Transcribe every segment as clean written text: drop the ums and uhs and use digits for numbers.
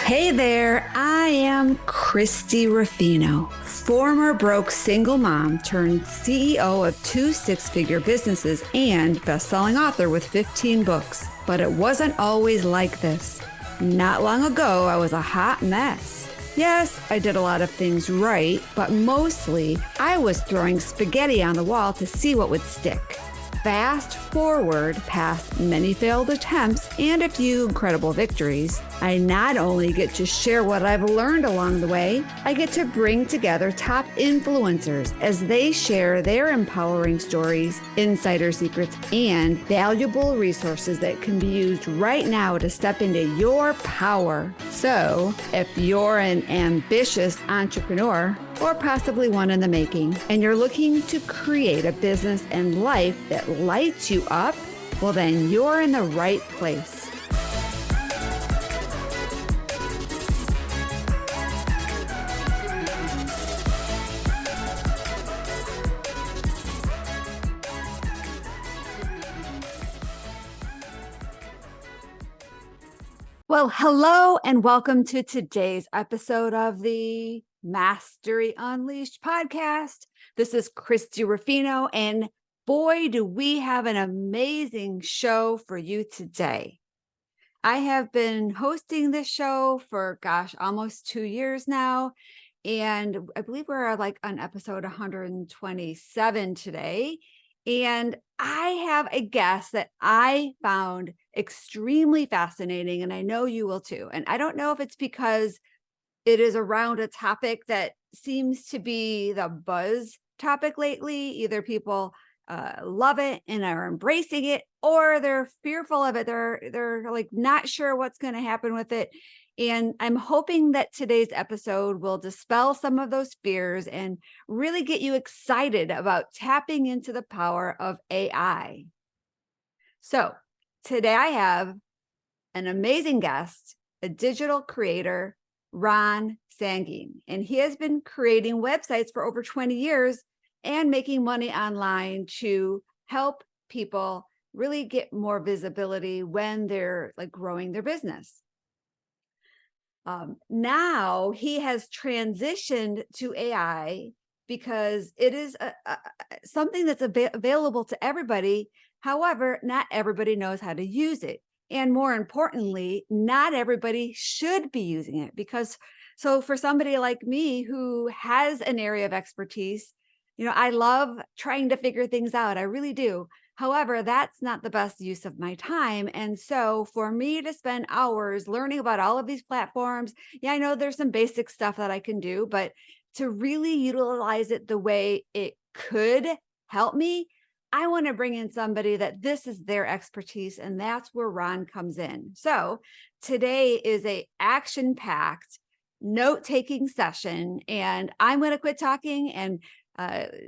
Hey there, I am Christie Ruffino, former broke single mom turned CEO of 2 six-figure businesses and best-selling author with 15 books. But it wasn't always like this. Not long ago, I was a hot mess. Yes, I did a lot of things right, but mostly I was throwing spaghetti on the wall to see what would stick. Fast forward past many failed attempts and a few incredible victories, I not only get to share what I've learned along the way, I get to bring together top influencers as they share their empowering stories, insider secrets, and valuable resources that can be used right now to step into your power. So, if you're an ambitious entrepreneur, or possibly one in the making, and you're looking to create a business and life that lights you up, well, then you're in the right place. Well, hello and welcome to today's episode of the Mastery Unleashed podcast. This is Christie Ruffino, and boy, do we have an amazing show for you today. I have been hosting this show for, almost 2 years now, and I believe we're on episode 127 today. And I have a guest that I found extremely fascinating, and I know you will too. And I don't know if it's because it is around a topic that seems to be the buzz topic lately. Either people love it and are embracing it, or they're fearful of it. They're like not sure what's going to happen with it. And I'm hoping that today's episode will dispel some of those fears and really get you excited about tapping into the power of AI. So today I have an amazing guest, a digital creator, Ron Saguin, and he has been creating websites for over 20 years and making money online to help people really get more visibility when they're growing their business. Now he has transitioned to AI because it is something that's available to everybody. However, not everybody knows how to use it. And more importantly, not everybody should be using it so for somebody like me who has an area of expertise, I love trying to figure things out. I really do. However, that's not the best use of my time. And so for me to spend hours learning about all of these platforms, I know there's some basic stuff that I can do, but to really utilize it the way it could help me, I want to bring in somebody that this is their expertise, and that's where Ron comes in. So today is a action-packed note-taking session, and I'm going to quit talking and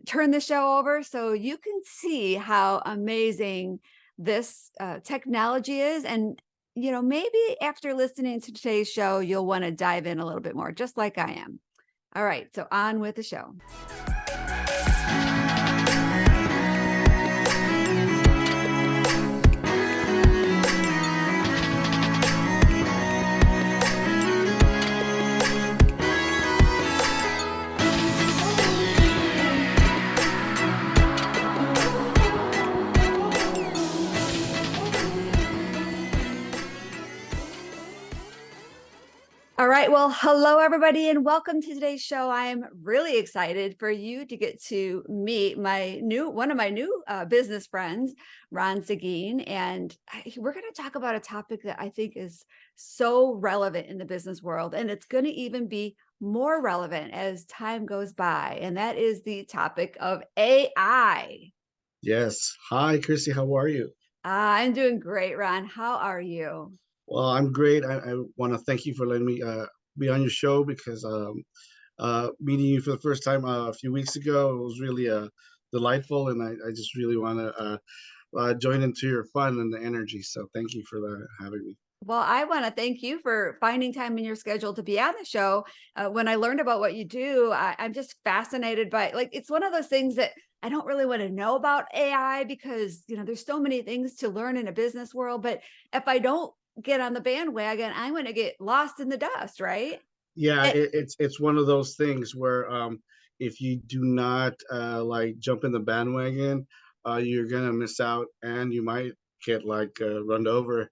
turn the show over so you can see how amazing this technology is. And, maybe after listening to today's show, you'll want to dive in a little bit more, just like I am. All right, so on with the show. All right. Well, hello, everybody, and welcome to today's show. I am really excited for you to get to meet one of my new business friends, Ron Saguin. And we're going to talk about a topic that I think is so relevant in the business world. And it's going to even be more relevant as time goes by. And that is the topic of AI. Yes. Hi, Christy. How are you? I'm doing great, Ron. How are you? Well, I'm great. I want to thank you for letting me be on your show because meeting you for the first time a few weeks ago, it was really delightful, and I just really want to join into your fun and the energy. So thank you for having me. Well, I want to thank you for finding time in your schedule to be on the show. When I learned about what you do, I'm just fascinated by it's one of those things that I don't really want to know about AI because, there's so many things to learn in a business world. But if I don't get on the bandwagon, I'm going to get lost in the dust, right? Yeah, It, it's one of those things where if you do not like jump in the bandwagon, you're gonna miss out, and you might get like run over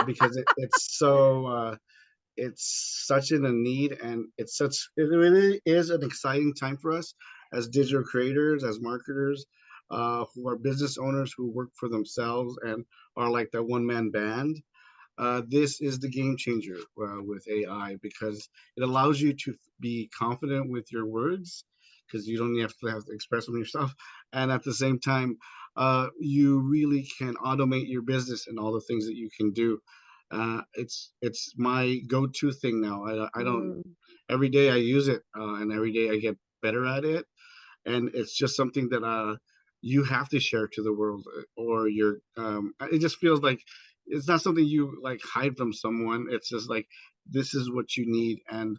because it's such in a need, and it really is an exciting time for us as digital creators, as marketers, who are business owners who work for themselves and are like that one man band. This is the game changer with AI because it allows you to be confident with your words because you don't have to express them yourself, and at the same time, you really can automate your business and all the things that you can do. It's my go-to thing now. I don't Ooh, every day I use it, and every day I get better at it, and it's just something that you have to share to the world, or you're it just feels like it's not something you like hide from someone. It's just like this is what you need. And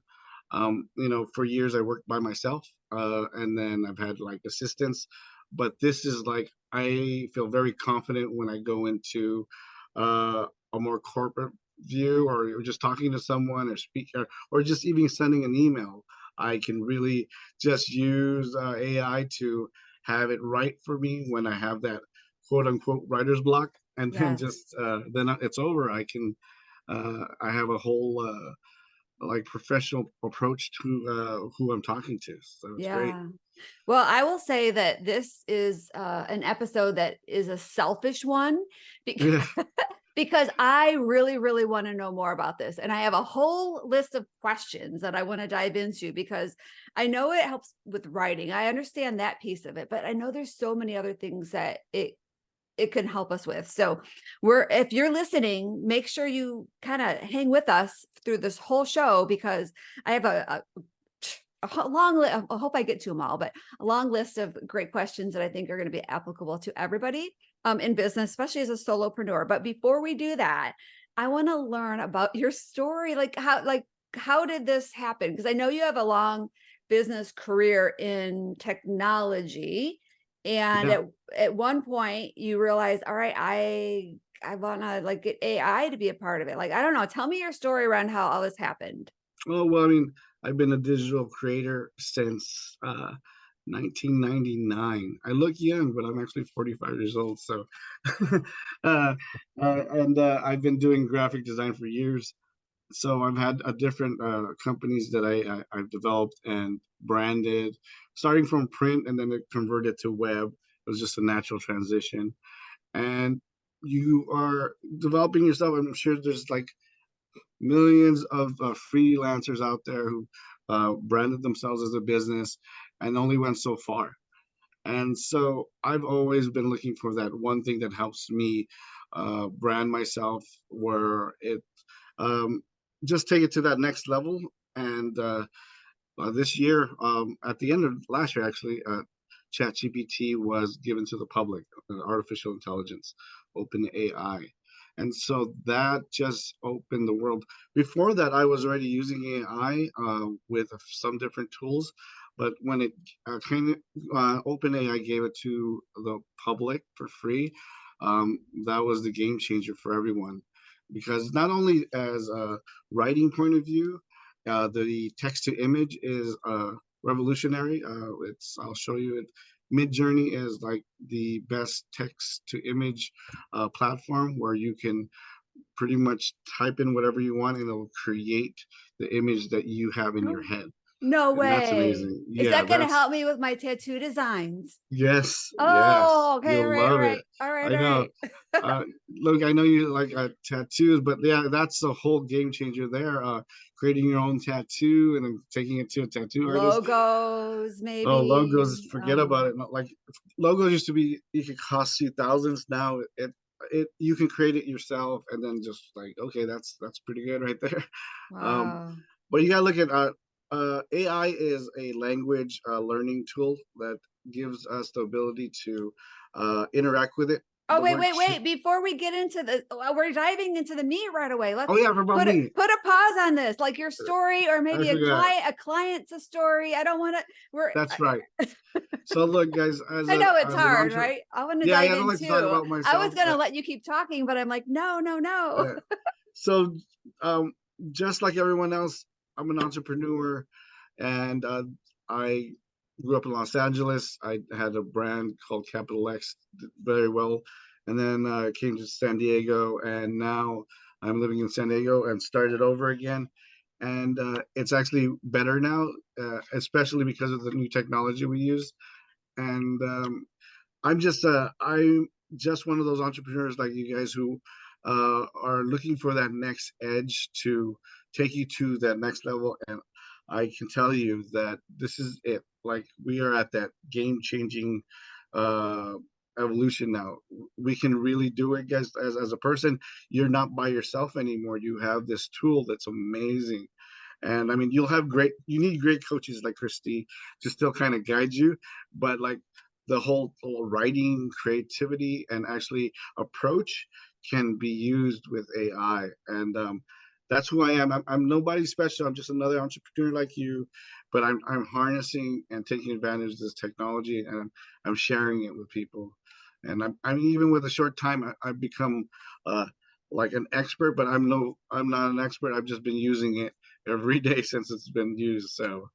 for years I worked by myself, and then I've had like assistants, but this is like I feel very confident when I go into a more corporate view, or just talking to someone, or speaking, or just even sending an email. I can really just use AI to have it write for me when I have that quote unquote writer's block, and then yes. just then it's over. I have a whole like professional approach to who I'm talking to, so it's great. Yeah. Well, I will say that this is an episode that is a selfish one because, Yeah, because I really, really want to know more about this. And I have a whole list of questions that I want to dive into because I know it helps with writing. I understand that piece of it, but I know there's so many other things that it can help us with. So if you're listening, make sure you kind of hang with us through this whole show because I have a long list. I hope I get to them all, but a long list of great questions that I think are going to be applicable to everybody in business, especially as a solopreneur. But before we do that, I want to learn about your story. How did this happen? Because I know you have a long business career in technology. And yeah. at one point you realize, all right, I want to like get AI to be a part of it. Like, I don't know. Tell me your story around how all this happened. Well, I mean, I've been a digital creator since 1999. I look young, but I'm actually 45 years old. So, uh, and I've been doing graphic design for years. So I've had a different companies that I've developed and branded, starting from print, and then it converted to web. It was just a natural transition. And you are developing yourself. I'm sure there's like millions of freelancers out there who branded themselves as a business and only went so far. And so I've always been looking for that one thing that helps me brand myself, where it um, just take it to that next level. And this year, at the end of last year, actually, ChatGPT was given to the public, artificial intelligence, open AI. And so that just opened the world. Before that, I was already using AI with some different tools. But when it Open AI gave it to the public for free, that was the game changer for everyone. Because not only as a writing point of view, the text to image is revolutionary. I'll show you it. Midjourney is like the best text to image platform where you can pretty much type in whatever you want and it'll create the image that you have in your Oh, head. no And that's way. amazing. Is Yeah, that going to that's help me with my tattoo designs? yes, yes. Oh, okay. All You'll right. All love it. right. All right. I All know. right. Look, I know you like tattoos, but yeah, that's a whole game changer there. Creating your own tattoo and then taking it to a tattoo artist. Logos, Oh, maybe. logos, forget about it. Not like logos used to be, it could cost you thousands. Now it you can create it yourself and then just like, okay, that's pretty good right there. Um, Wow. but you gotta look at AI is a language learning tool that gives us the ability to interact with it. Oh, The wait, word wait, wait. Before we get into we're diving into the meat right away. oh Let's yeah, about me. put a pause on this, like your story, or I maybe forgot. a client's a story. I don't want to, That's right. So look, guys, I know it's as an hard, entre right? I want to yeah, dive I don't in like to talk too. about I was myself. going to let you keep talking, but I'm like, no, no, no. Uh, So, um, just like everyone else, I'm an entrepreneur, and I grew up in Los Angeles. I had a brand called Capital X, did very well, and then came to San Diego, and now I'm living in San Diego and started over again. And it's actually better now, especially because of the new technology we use. And I'm just one of those entrepreneurs like you guys who are looking for that next edge to take you to that next level. And I can tell you that this is it. Like we are at that game changing uh, evolution now. We can really do it, guys. As a person, you're not by yourself anymore. You have this tool that's amazing. And I mean, you need great coaches like Christie to still kind of guide you. But like the whole writing, creativity, and actually approach can be used with AI. And that's who I am. I'm nobody special. I'm just another entrepreneur like you, but I'm harnessing and taking advantage of this technology, and I'm sharing it with people. And I'm even with a short time, I've become uh, like an expert, but I'm not an expert. I've just been using it every day since it's been used. So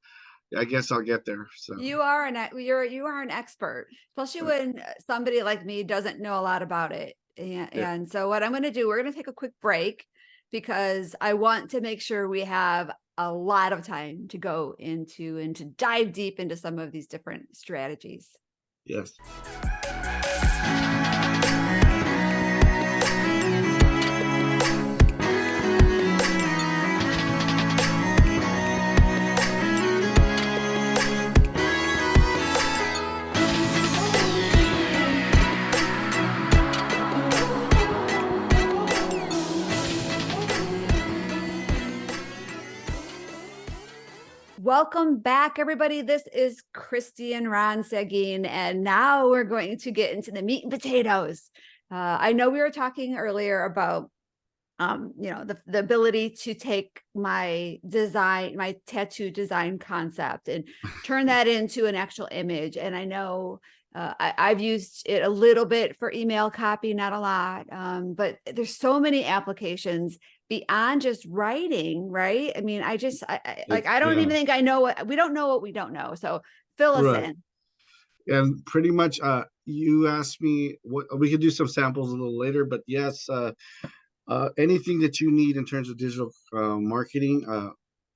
I guess I'll get there. So You are an expert, especially uh, when somebody like me doesn't know a lot about it. yeah, And so what I'm going to do, we're going to take a quick break because I want to make sure we have a lot of time to go into and to dive deep into some of these different strategies. yes. Welcome back, everybody. This is Christie and Ron Saguin, and now we're going to get into the meat and potatoes. I know we were talking earlier about the ability to take my tattoo design concept and turn that into an actual image. And I know I've used it a little bit for email copy, not a lot, but there's so many applications beyond just writing, right? I mean, I don't even Yeah, think I know we don't know what we don't know. So fill us right. in. And pretty much, you asked me what we could do some samples a little later, but yes, anything that you need in terms of digital marketing,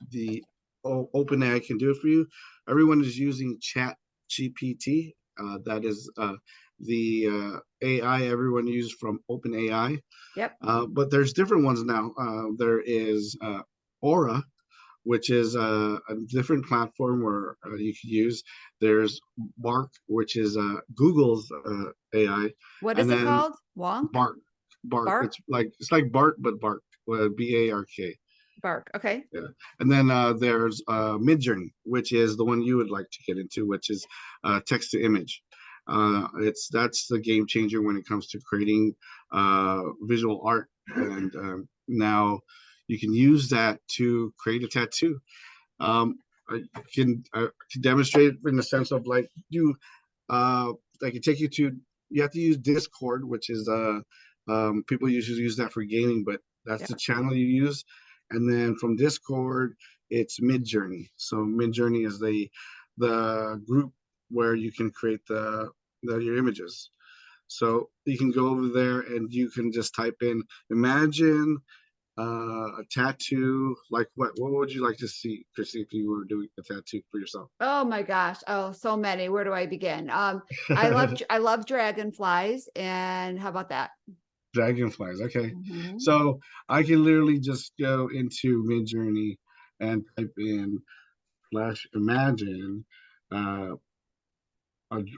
the OpenAI can do it for you. Everyone is using Chat GPT. That is the AI everyone uses from OpenAI. Yep. But there's different ones now. There is Aura, which is a different platform where you can use. There's Bark, which is Google's AI, What is and it then called? Wonk? Bark. Bark. Bark? It's like Bart, but Bark. BARK. Bark. Okay. Yeah. And then there's Midjourney, which is the one you would like to get into, which is text to image. That's the game changer when it comes to creating visual art, and now you can use that to create a tattoo. Um, I can demonstrate it in the sense of like I can take you to. You have to use Discord, which is people usually use that for gaming, but that's the Yeah. channel you use. And then from Discord, it's Midjourney. So Midjourney is the group where you can create your images. So you can go over there and you can just type in imagine a tattoo. Like what would you like to see, Chrissy, if you were doing a tattoo for yourself? Oh my gosh. Oh, so many. Where do I begin? I love dragonflies. And how about that? Dragonflies. Okay. Mhm. So I can literally just go into Midjourney and type in flash imagine uh,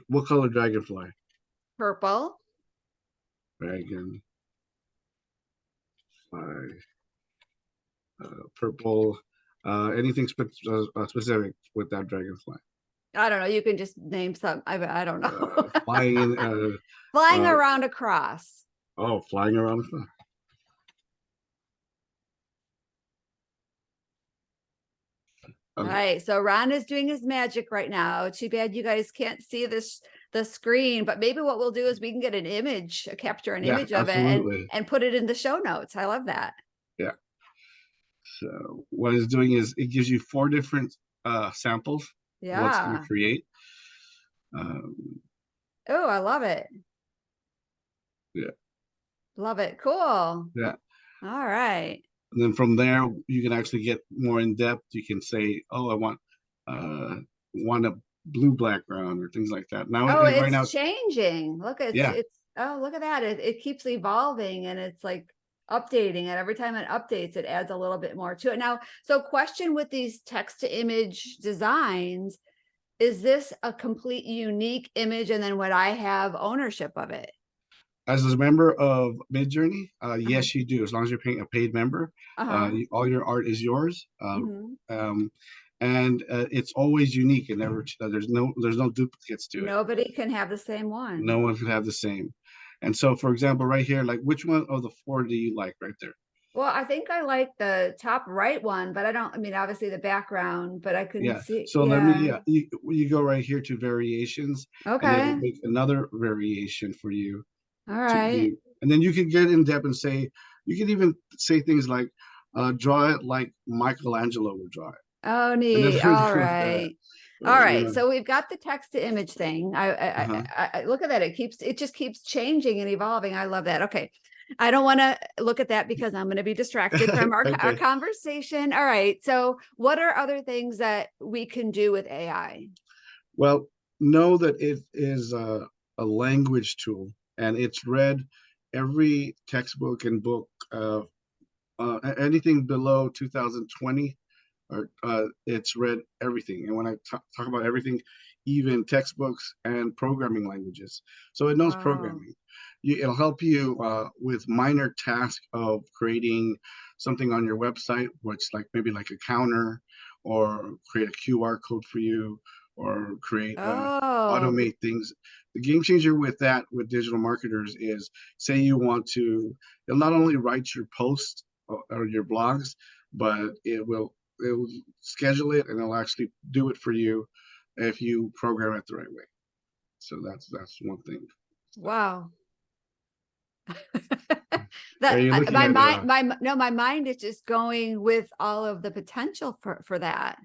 what color dragonfly? Purple. Dragonfly, purple. Anything specific with that dragonfly? I don't know. You can just name some. I don't know. Flying. Flying Uh, around a cross. oh, flying around the sun. All Okay. right. So Ron is doing his magic right now. Too bad you guys can't see the screen, but maybe what we'll do is we can get capture an Yeah, image of it absolutely. and put it in the show notes. I love that. Yeah. So what it's doing is it gives you 4 different samples of what's going to Yeah. create. Um, Oh, I love it. yeah, Love it. Cool. All yeah. right. And then from there, you can actually get more in depth. You can say, "Oh, I uh, want a blue background," or things like that. Now, Oh, right now, it's changing. Look, yeah. oh, look at that. It keeps evolving and it's like updating it. Every time it updates, it adds a little bit more to it. Now, so question with these text to image designs, is this a complete unique image? And then would I have ownership of it? As a member of Midjourney, Uh-huh. yes, you do. As long as you're paying a paid member, Uh-huh. all your art is yours, Hmm. and it's always unique. And never there's no duplicates to it. Nobody can have the same No one. one could have the same. And so, for example, right here, like which one of the 4 do you like right there? Well, I think I like the top right one, but I mean, obviously the background, but I couldn't Yeah. see. So let me, Yeah. you go right here to variations, and it'll Okay. make another variation for you All to right. do. And then you can get in depth and say, you can even say things like, draw it like Michelangelo would draw it. Oh, And then, neat. All right. All you right. know, So we've got the text to image thing. uh-huh. I look at that. It just keeps changing and evolving. I love that. Okay. I don't want to look at that because I'm going to be distracted from our Okay. conversation. All right. So what are other things that we can do with AI? Well, know that it is a language tool, and it's read every textbook and book, anything below 2020, or it's read everything. And when I talk about everything, even textbooks and programming languages, so it knows Wow. programming. It'll help you with minor tasks of creating something on your website, which like maybe like a counter, or create a QR code for you, or create Oh, automate things. The game changer with that, with digital marketers, is say you want to, it'll not only write your post or your blogs, but it will schedule it, and it'll actually do it for you if you program it the right way. So that's one thing. wow. Are That you looking my at mind, my mind is just going with all of the potential for that.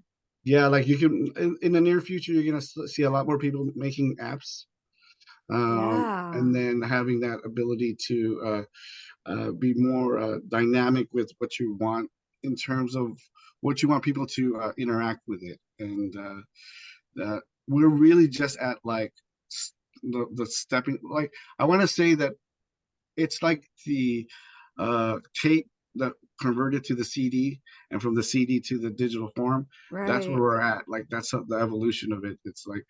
yeah, like you can in the near future, you're gonna see a lot more people making apps, Yeah. and then having that ability to be more dynamic with what you want in terms of what you want people to interact with it. And we're really just at like the stepping, like I want to say that it's like the tape that converted to the CD, and from the CD to the digital form. That's where Right. we're at. Like that's the evolution of it. It's like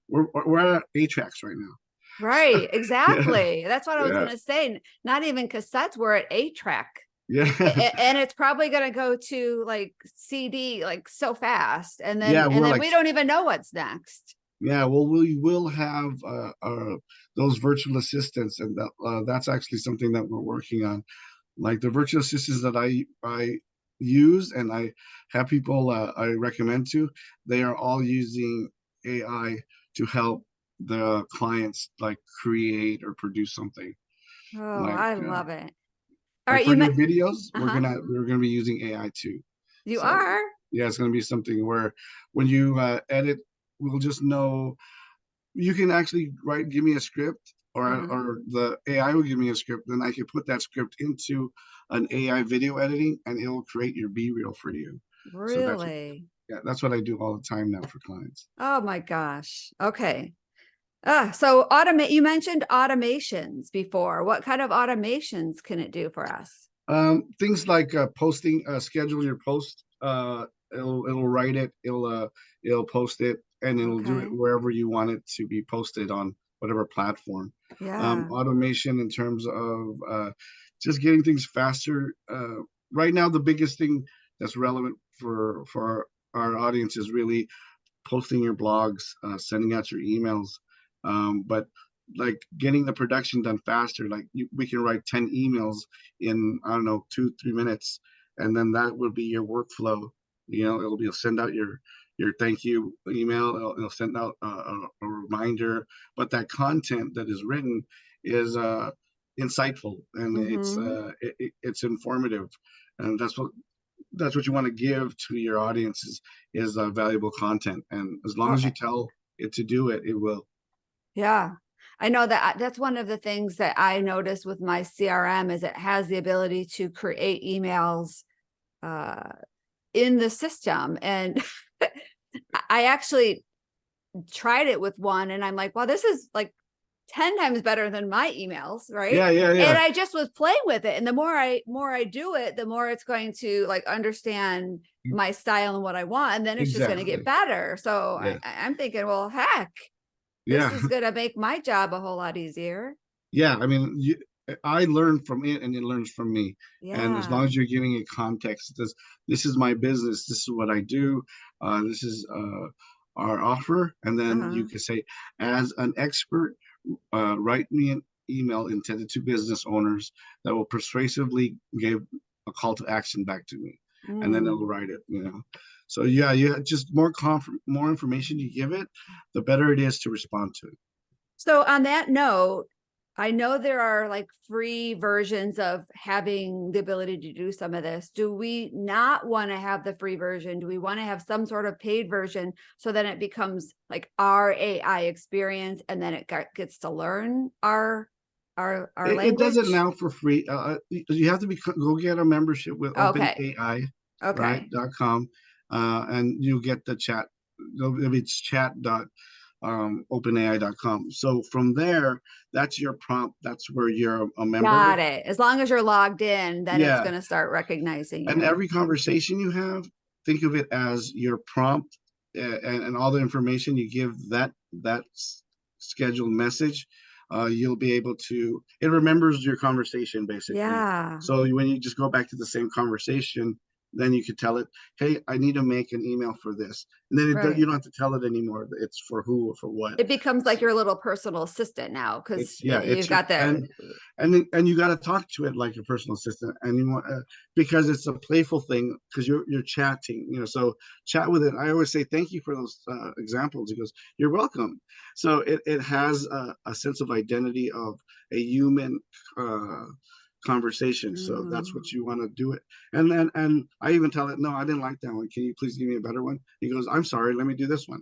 we're at 8 tracks right now. Right. Yeah, Exactly. That's what I was yeah, going to say. Not even cassettes. We're at 8 track. yeah, And it's probably going to go to like CD like so fast. And then yeah. We're like, we don't even know what's next. yeah. Well, we will have those virtual assistants, and that's actually something that we're working on. Like the virtual assistants that I use and I have people I recommend to, they are all using AI to help the clients like create or produce something. Oh, Like I love it. All like right, for you your met videos, uh-huh. we're gonna be using AI too. You So are. yeah, it's gonna be something where when you edit, we'll just know you can actually give me a script, Uh-huh. or the AI will give me a script, then I can put that script into an AI video editing, and it will create your B reel for you. So Really? yeah, that's what I do all the time now for clients. Oh my gosh. Okay. So you mentioned automations before. What kind of automations can it do for us? Things like posting, schedule your post. It'll write it. It'll post it, and it'll do it Okay. wherever you want it to be posted on whatever platform. Yeah. Automation in terms of just getting things faster. Right now, the biggest thing that's relevant for our audience is really posting your blogs, sending out your emails, but like getting the production done faster. Like we can write 10 emails in, I don't know, 2 3 minutes, and then that will be your workflow. It'll be send out your thank you email. It'll send out a reminder, but that content that is written is insightful, and Mm-hmm. it's informative, and that's what you want to give to your audience is valuable content. And as long Oh, as you tell it to do it, it will. yeah. I know that that's one of the things that I notice with my CRM is it has the ability to create emails in the system. And I actually tried it with one and I'm like, wow, this is like 10 times better than my emails, right? And Yeah. I just was playing with it. And the more I do it, the more it's going to like understand my style and what I want. And then it's just going to get Exactly. better. So Yeah. I'm thinking, well, heck, this Yeah. is going to make my job a whole lot easier. Yeah. I mean, I learn from it and it learns from me. And as long Yeah. as you're giving it context, this is my business. This is what I do. This is our offer. And then Uh-huh. you can say, as an expert, write me an email intended to business owners that will persuasively give a call to action back to me, and then it'll Mm. write it. So yeah, you just more information you give it, the better it is to respond to it. So on that note, I know there are like free versions of having the ability to do some of this. Do we not want to have the free version? Do we want to have some sort of paid version so that it becomes like our AI experience and then it gets to learn our It does it language? now for free. You have to go get a membership with Okay. OpenAI, right? Okay. .com, and you get the chat. It's chat.openai.com. So from there, that's your prompt. That's where you're a member. Got it. As long as you're logged in, then it's Yeah. going to start recognizing And you. every conversation you have, think of it as your prompt, and all the information you give that scheduled message. You'll be able to, it remembers your conversation basically. Yeah. So when you just go back to the same conversation, then you could tell it, hey, I need to make an email for this. And then you Right. don't have to tell it anymore. It's for who or for what. It becomes like your little personal assistant now because It's yeah, you've it's your got that. and you got to talk to it like your personal assistant, and you want because it's a playful thing because you're chatting, so chat with it. I always say thank you for those examples. He goes, you're welcome. So it has a sense of identity of a human uh, conversation. So that's what Mm. you want to do it. And I even tell it, no, I didn't like that one. Can you please give me a better one? He goes, I'm sorry, let me do this one.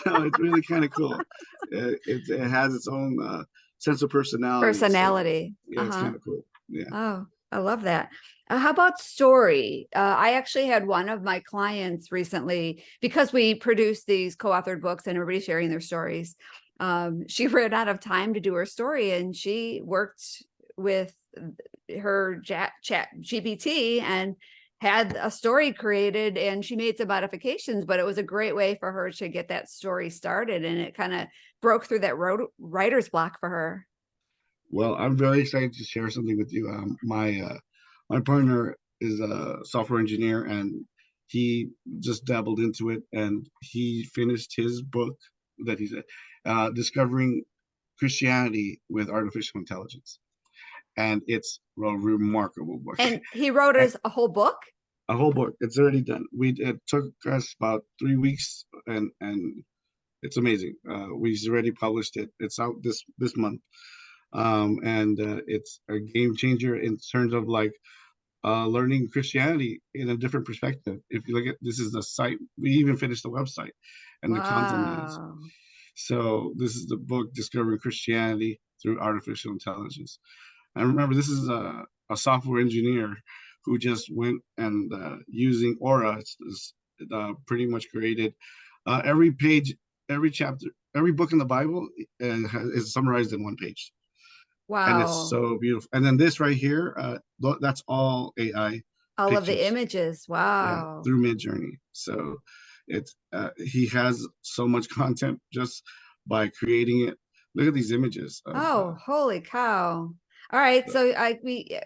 So it's really kind of cool. It has its own sense of personality. So Personality. yeah, it's Uh-huh. kind of cool. Yeah. Oh, I love that. How about story? I actually had one of my clients recently because we produce these co-authored books and everybody's sharing their stories. She ran out of time to do her story and she worked with her chat GPT and had a story created and she made some modifications, but it was a great way for her to get that story started. And it kind of broke through that writer's block for her. Well, I'm very excited to share something with you. My partner is a software engineer, and he just dabbled into it, and he finished his book that he said, "Discovering Christianity with Artificial Intelligence," and it's a remarkable book. And he wrote us a whole book. A whole book. It's already done. It took us about 3 weeks, and it's amazing. We've already published it. It's out this month, and it's a game changer in terms of like learning Christianity in a different perspective. If you look at this is the site, we even finished the website and the content is. Wow. So this is the book Discovering Christianity through Artificial Intelligence. And remember, this is a software engineer who just went and using Aura, pretty much created every page, every chapter, every book in the Bible is summarized in one page, and it's Wow. so beautiful. And then this right here, that's all AI All of the pictures, images. yeah, Wow. through Midjourney. So it's he has so much content just by creating it. Look at these images of Oh, holy cow. All right.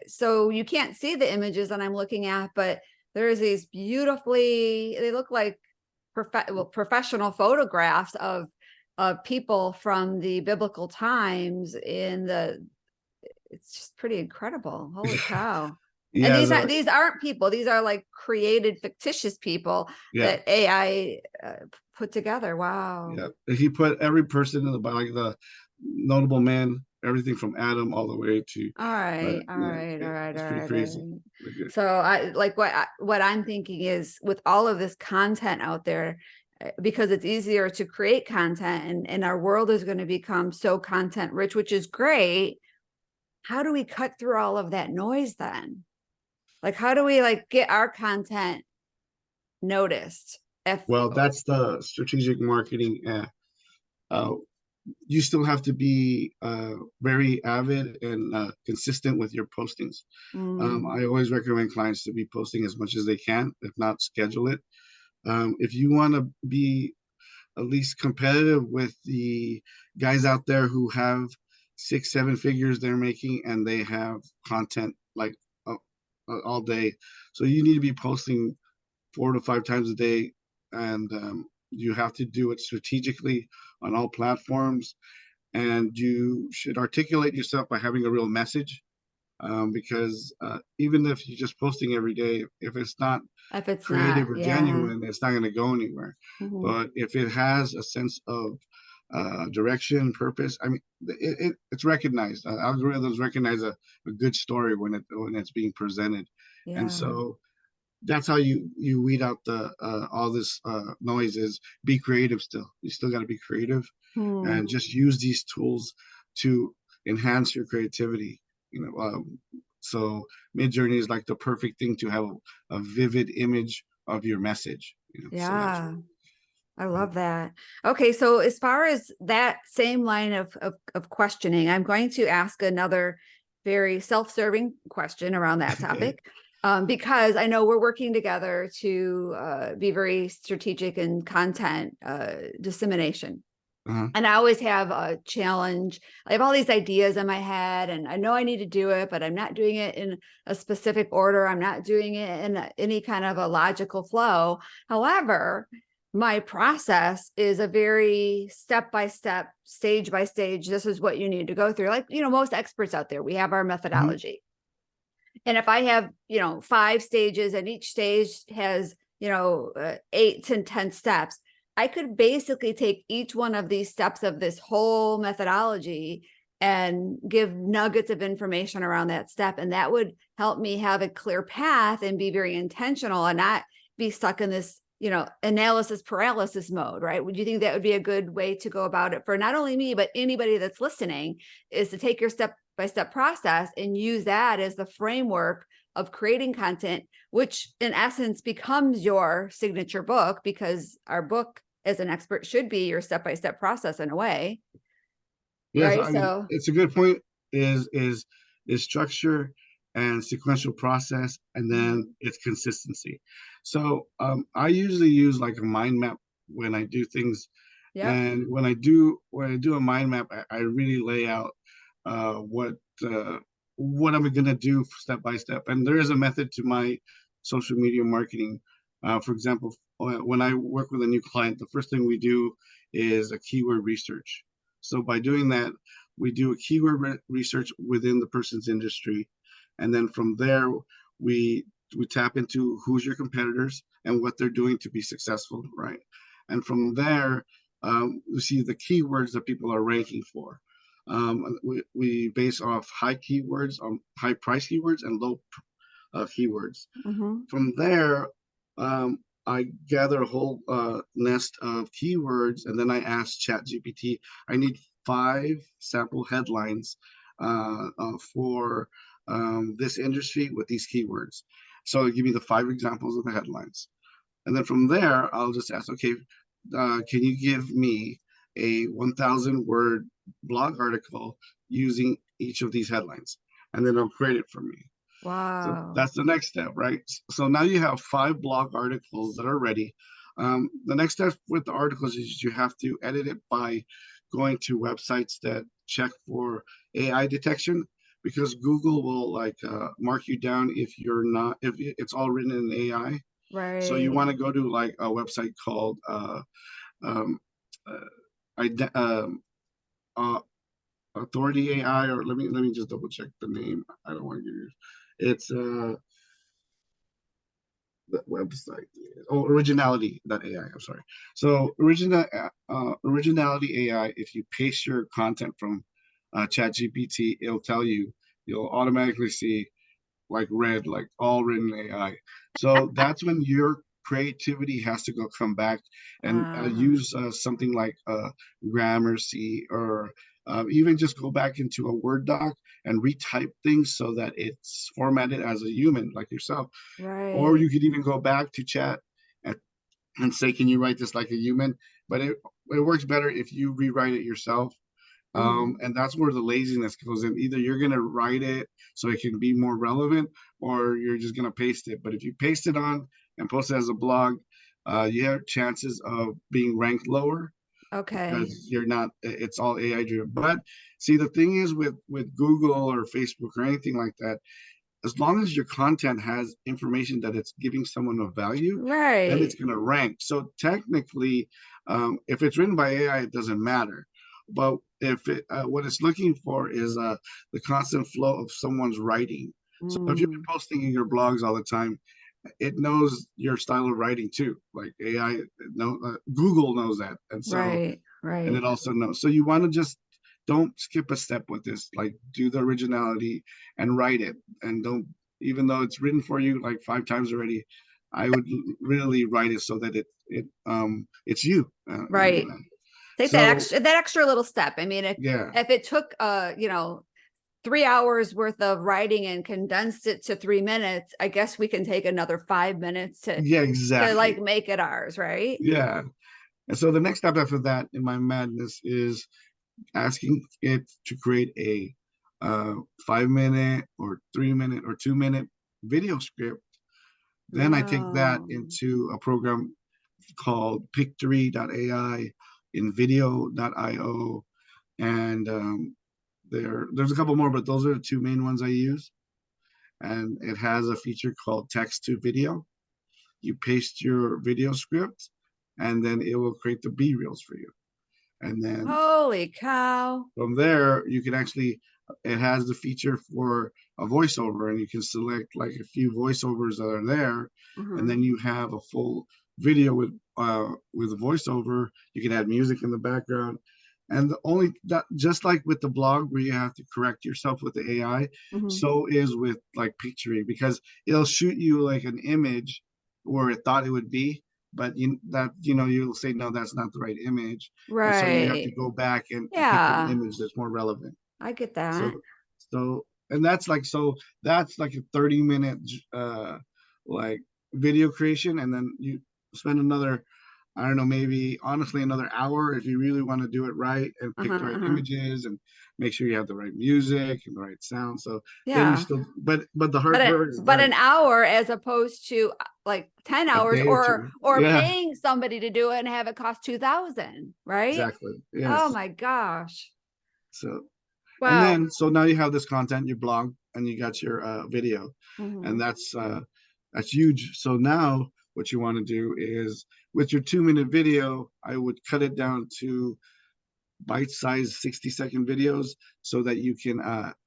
So you can't see the images that I'm looking at, but there's these beautifully, they look like professional photographs of people from the biblical times it's just pretty incredible. Holy cow. And yeah, these aren't people. These are like created fictitious people yeah, that AI put together. Wow. yeah. He put every person in the Bible, like the notable men everything from Adam all the way to, All right, all yeah, right, all right, it's all pretty right, all crazy. right. Like, So I like what I'm thinking is with all of this content out there, because it's easier to create content and our world is going to become so content rich, which is great. How do we cut through all of that noise then? Like, how do we like get our content noticed? If well, that's the strategic marketing. Uh, you still have to be very avid and consistent with your postings. mm, I always recommend clients to be posting as much as they can, if not schedule it. If you want to be at least competitive with the guys out there who have 6, 7 figures they're making and they have content like uh, all day, so you need to be posting 4 to 5 times a day, and you have to do it strategically on all platforms, and you should articulate yourself by having a real message, because even if you're just posting every day, if it's not if it's not, creative or yeah. genuine, it's not going to go anywhere. Mhm. But if it has a sense of direction, purpose, I mean, it's recognized. Algorithms recognize a good story when it's being presented, and Yeah. so that's how you weed out the all this noise. Is be creative still. You still got to be creative, Hmm. and just use these tools to enhance your creativity. So Midjourney is like the perfect thing to have a vivid image of your message. So that's Yeah. I love that. Okay, so as far as that same line of questioning, I'm going to ask another very self-serving question around that topic, because I know we're working together to be very strategic in content dissemination. uh-huh. And I always have a challenge. I have all these ideas in my head, and I know I need to do it, but I'm not doing it in a specific order. I'm not doing it in any kind of a logical flow. However, my process is a very step by step, stage by stage. This is what you need to go through. Like, most experts out there, we have our Mhm. methodology. And if I have, 5 stages and each stage has, 8 to 10 steps, I could basically take each one of these steps of this whole methodology and give nuggets of information around that step. And that would help me have a clear path and be very intentional and not be stuck in this, analysis paralysis mode, right? Would you think that would be a good way to go about it for not only me, but anybody that's listening, is to take your step by step process and use that as the framework of creating content, which in essence becomes your signature book, because our book as an expert should be your step by step process in a way, Yes, right? I mean So, it's a good point. Is structure and sequential process, and mhm. then it's consistency. So I usually use like a mind map when I do things, Yep. and when I do a mind map, I really lay out uh, what uh, what am I gonna do step by step. And there is a method to my social media marketing. For example, when I work with a new client, the first thing we do is a keyword research. So by doing that, we do a keyword research within the person's industry, and then from there we we tap into who's your competitors and what they're doing to be successful, right? And from there, we see the keywords that people are ranking for. We base off high keywords on high price keywords and low keywords. Hmm. From there, I gather a whole nest of keywords, and then I ask ChatGPT. I need 5 sample headlines for this industry with these keywords. So it'll give me the 5 examples of the headlines, and then from there, I'll just ask, okay, can you give me a 1,000 word blog article using each of these headlines? And then it'll create it for me. So Wow. that's the next step, right? So now you have 5 blog articles that are ready. The next step with the articles is you have to edit it by going to websites that check for AI detection, because Google will like mark you down if you're not, if it's all written in AI. So you Right. want to go to like a website called um, ide- um, uh, Authority AI, or let me just double check the name. I don't want to give you. It's the website is, oh, originality.ai. I'm sorry. So originality AI, if you paste your content from ChatGPT, it'll tell you, you'll automatically see like red, like all written AI. So that's when your creativity has to go come back and Uh, use something like Grammarcy, or even just go back into a Word doc and retype things so that it's formatted as a human like yourself. Or right. you could even go back to chat and, and say, can you write this like a human? But it works better if you rewrite it yourself. Mhm. And that's where the laziness goes in. Either you're going to write it so it can be more relevant, or you're just going to paste it. But if you paste it on and post it as a blog, you have chances of being ranked lower Okay. because you're not. It's all AI driven. But see, the thing is with Google or Facebook or anything like that, as long as your content has information that it's giving someone of value, then it's Right. going to rank. So technically, if it's written by AI, it doesn't matter. But if what it's looking for is the constant flow of someone's writing. So if you've Mm, been posting in your blogs all the time, it knows your style of writing too. Like AI, no, Google knows that, and so right. and Right. it also knows. So you want to just don't skip a step with this. Like do the originality and write it, and don't, even though it's written for you like 5 times already, I would really write it so that it's you. Right. Take So that extra little step. I mean, yeah, if it took 3 hours worth of writing and condensed it to 3 minutes, I guess we can take another 5 minutes yeah, to like exactly. make it ours, right? Yeah. And so the next step after that in my madness is asking it to create a 5 minute or 3 minute or 2 minute video script. Then I take that Oh. into a program called Pictory.ai, InVideo.io, and there's a couple more, but those are the two main ones I use. And it has a feature called text to video. You paste your video script, and then it will create the B reels for you. And then Holy cow. from there, you can actually, it has the feature for a voiceover, and you can select like a few voiceovers that are there, and then Mhm. you have a full video with a voiceover. You can add music in the background, and the only that, just like with the blog where you have to correct yourself with the AI, Mhm. so is with like Pictory, because it'll shoot you like an image where it thought it would be, but you'll say no, that's not the right image, and so you have to Right. go back and pick an Yeah, image that's more relevant. I get that. So so and that's like a 30-minute uh like video creation, and then you spend another, I don't know, maybe honestly another hour if you really want to do it right and Uh-huh, pick the right uh-huh. images and make sure you have the right music and the right sound. So then you Yeah. still, but the hard part is But done. an hour as opposed to like 10 A hours day or two. or Yeah, paying somebody to do it and have it cost 2,000, right? exactly. Oh Yes. my gosh. So and Wow. then so now you have this content, your blog, and you got your video, and Mhm. that's huge. So now what you want to do is, with your 2 minute video, I would cut it down to bite-sized 60-second videos so that you can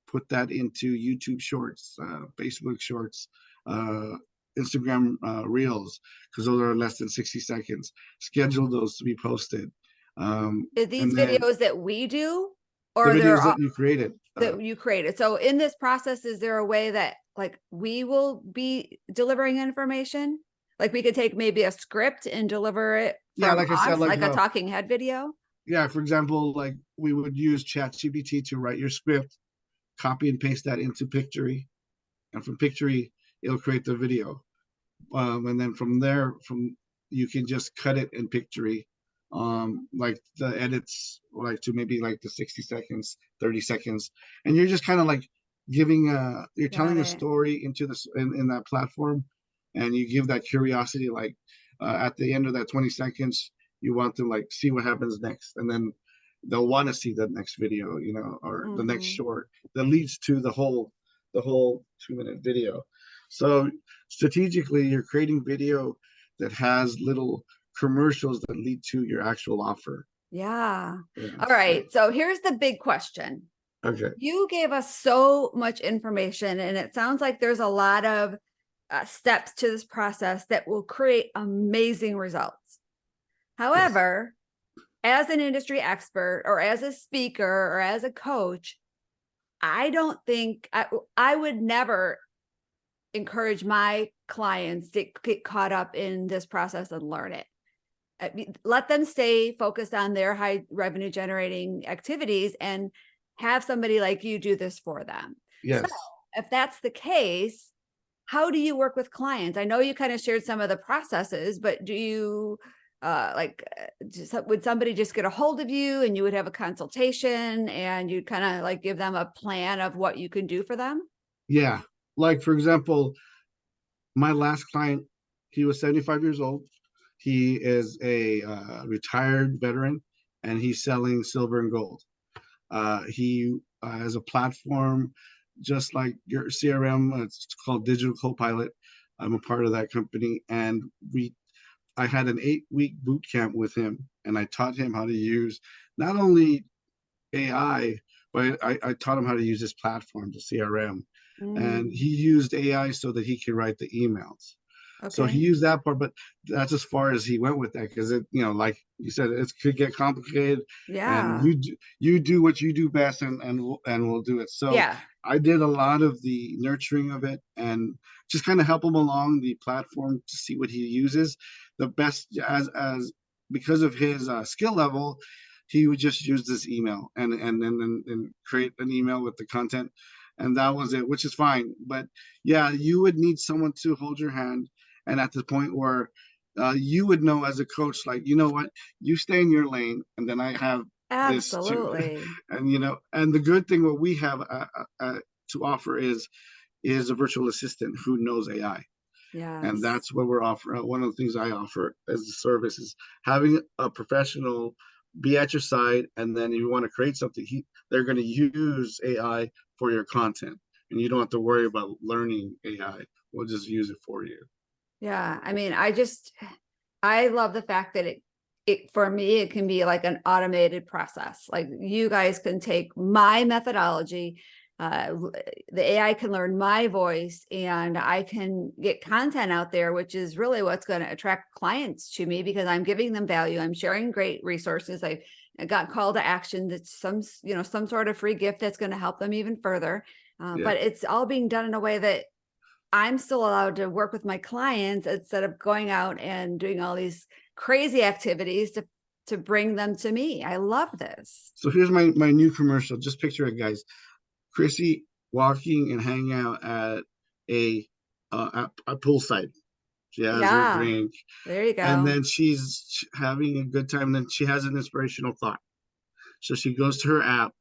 put that into YouTube Shorts, Facebook Shorts, uh, Instagram Reels, because those are less than 60 seconds. Schedule those to be posted. Are these And then videos that we do the or videos that you created. that you created? So in this process, is there a way that like we will be delivering information? Like we could take maybe a script and deliver it Yeah, from like I said, us, like like a how, talking head video? yeah, for example, like we would use ChatGPT to write your script, copy and paste that into Pictory, and from Pictory, it'll create the video. And then from there, from you can just cut it in Pictory, like the edits, like to maybe like the 60 seconds, 30 seconds, and you're just kind of like you're Got telling a it. story into this in that platform, and you give that curiosity, like at the end of that 20 seconds, you want to like see what happens next, and then they'll want to see the next video, or the next Mhm. short that leads to the whole 2 minute video. So strategically, you're creating video that has little commercials that lead to your actual offer. Yeah. Yeah. All So, right. So here's the big question. okay. You gave us so much information, and it sounds like there's a lot of steps to this process that will create amazing results. Yes. However, as an industry expert or as a speaker or as a coach, I don't think I would never encourage my clients to get caught up in this process and learn it. Let them stay focused on their high revenue generating activities and have somebody like you do this for them. So Yes. if that's the case, how do you work with clients? I know you kind of shared some of the processes, but do you would somebody just get a hold of you and you would have a consultation and you'd kind of like give them a plan of what you can do for them? Yeah. Like, for example, my last client, he was 75 years old. He is a retired veteran, and he's selling silver and gold. He has a platform just like your CRM. It's called Digital Copilot. I'm a part of that company, and I had an 8-week boot camp with him, and I taught him how to use not only AI, but I taught him how to use this platform, the CRM, and Mm, he used AI so that he could write the emails. So he okay. used that part, but that's as far as he went with that because it, like you said, it could get complicated, and Yeah. you do what you do best, and we'll do it. So Yeah. I did a lot of the nurturing of it and just kind of help him along the platform to see what he uses the best as because of his skill level. He would just use this email and create an email with the content, and that was it, which is fine. But yeah, you would need someone to hold your hand, and at the point where you would know as a coach, like, you know what, you stay in your lane, and then I have this too. Absolutely. And the good thing what we have to offer is a virtual assistant who knows AI, and Yes. that's what we're offering. One of the things I offer as a service is having a professional be at your side, and then if you want to create something, they're going to use AI for your content, and you don't have to worry about learning AI. We'll just use it for you. Yeah. I mean, I love the fact that it for me, it can be like an automated process. Like you guys can take my methodology, the AI can learn my voice, and I can get content out there, which is really what's going to attract clients to me because I'm giving them value. I'm sharing great resources. I got call to action that's some sort of free gift that's going to help them even further. Yeah. But it's all being done in a way that I'm still allowed to work with my clients instead of going out and doing all these crazy activities to bring them to me. I love this. So here's my new commercial. Just picture it, guys. Chrissy walking and hanging out at a poolside. She has her Yeah, drink, there you and go. then she's having a good time. And then she has an inspirational thought. So she goes to her app,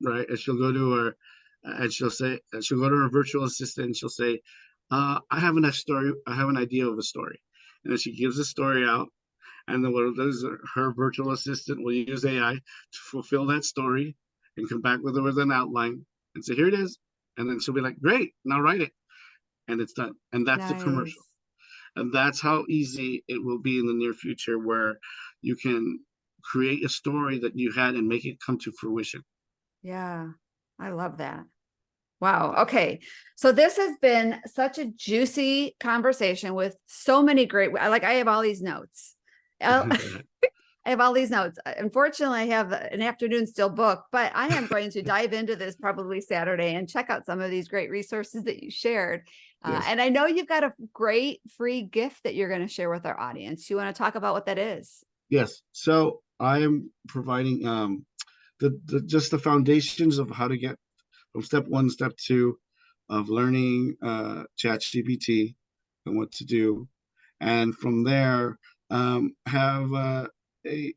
right? And she'll go to her, and she'll go to her virtual assistant, and she'll say, "I have a story. I have an idea of a story." And then she gives the story out, and then what it does, her virtual assistant will use AI to fulfill that story and come back with her with an outline and say, "Here it is." And then she'll be like, "Great, now write it," and it's done. And that's the commercial. Nice. And that's how easy it will be in the near future, where you can create a story that you had and make it come to fruition. Yeah, I love that. Wow. Okay. So this has been such a juicy conversation with so many great, I have all these notes. I have all these notes. Unfortunately, I have an afternoon still booked, but I am going to dive into this probably Saturday and check out some of these great resources that you shared. Yes. And I know you've got a great free gift that you're going to share with our audience. You want to talk about what that is? Yes. So I am providing the just the foundations of how to get from step one to step two of learning ChatGPT and what to do, and from there have a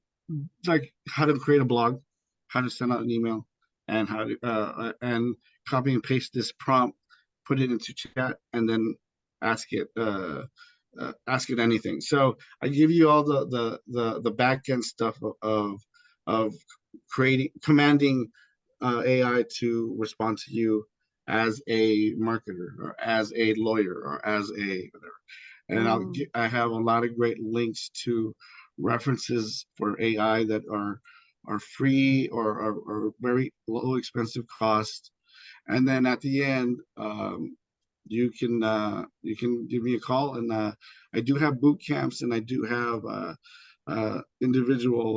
like how to create a blog, how to send out an email, and how to and copy and paste this prompt, put it into chat, and then ask it ask it anything. So I give you all the back end stuff of creating commanding AI to respond to you as a marketer or as a lawyer or as a whatever. And Mm, I have a lot of great links to references for AI that are free or very low expensive cost. And then at the end, you can give me a call, and I do have boot camps, and I do have individual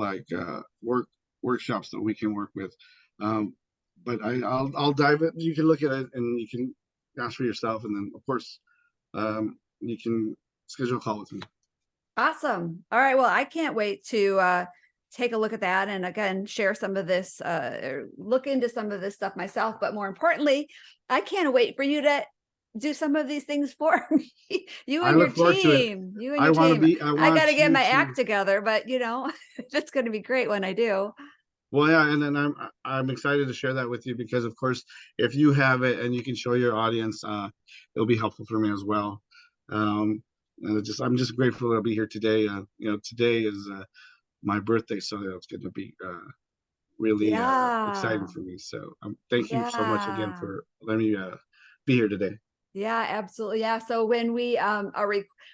workshops that we can work with. But I'll dive it. You can look at it and you can ask for yourself, and then of course you can schedule a call with me. Awesome. All right. Well, I can't wait to take a look at that and again share some of this, or look into some of this stuff myself. But more importantly, I can't wait for you to do some of these things for me. You I and your look forward to it. team. You and I your want to team. be. I I got want to get you my to. act together, but it's going to be great when I do. Well, yeah, and then I'm excited to share that with you because, of course, if you have it and you can show your audience, it'll be helpful for me as well. And I'm just grateful to be here today. Today is my birthday, so it's going to be really exciting Yeah. for me. So thank you so much again Yeah. for letting me be here today. Yeah, absolutely. Yeah. So when we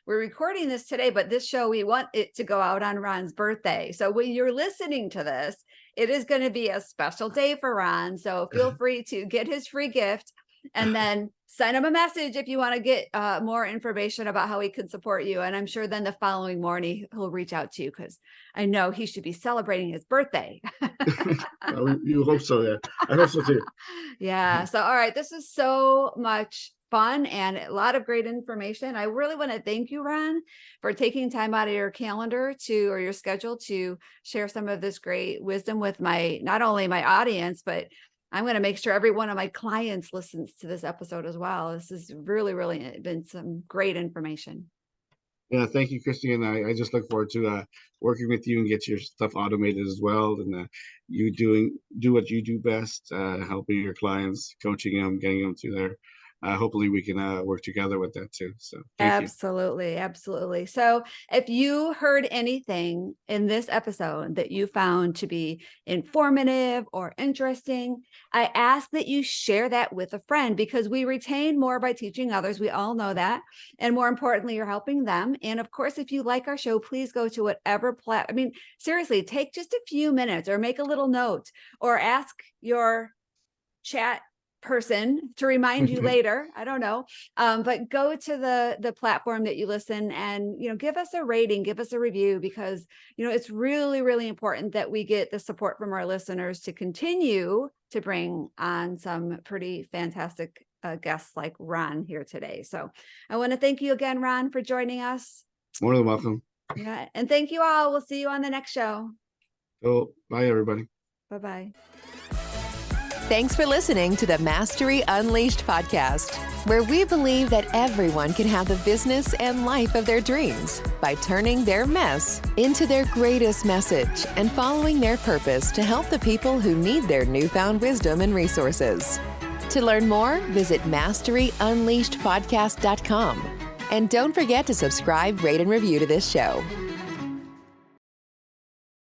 we're recording this today, but this show we want it to go out on Ron's birthday. So when you're listening to this, it is going to be a special day for Ron. So feel free to get his free gift and then send him a message if you want to get more information about how he can support you. And I'm sure then the following morning he'll reach out to you because I know he should be celebrating his birthday. You hope so, yeah. I hope so too. Yeah. So, all right. This is so much fun and a lot of great information. I really want to thank you, Ron, for taking time out of your calendar or your schedule to share some of this great wisdom with not only my audience, but I'm going to make sure every one of my clients listens to this episode as well. This has really, really been some great information. Yeah, thank you, Christie, and I just look forward to working with you and get your stuff automated as well, and you do what you do best, helping your clients, coaching them, getting them to there. Hopefully, we can work together with that too. So, thank you. Absolutely. Absolutely. So if you heard anything in this episode that you found to be informative or interesting, I ask that you share that with a friend because we retain more by teaching others. We all know that. And more importantly, you're helping them. And of course, if you like our show, please go to whatever seriously, take just a few minutes or make a little note or ask your chat person to remind you later. I don't know. But go to the platform that you listen and, give us a rating, give us a review, because, it's really, really important that we get the support from our listeners to continue to bring on some pretty fantastic guests like Ron here today. So I want to thank you again, Ron, for joining us. More than welcome. Yeah. And thank you all. We'll see you on the next show. Oh, bye, everybody. Bye-bye. Thanks for listening to the Mastery Unleashed podcast, where we believe that everyone can have the business and life of their dreams by turning their mess into their greatest message and following their purpose to help the people who need their newfound wisdom and resources. To learn more, visit masteryunleashedpodcast.com. And don't forget to subscribe, rate, and review to this show.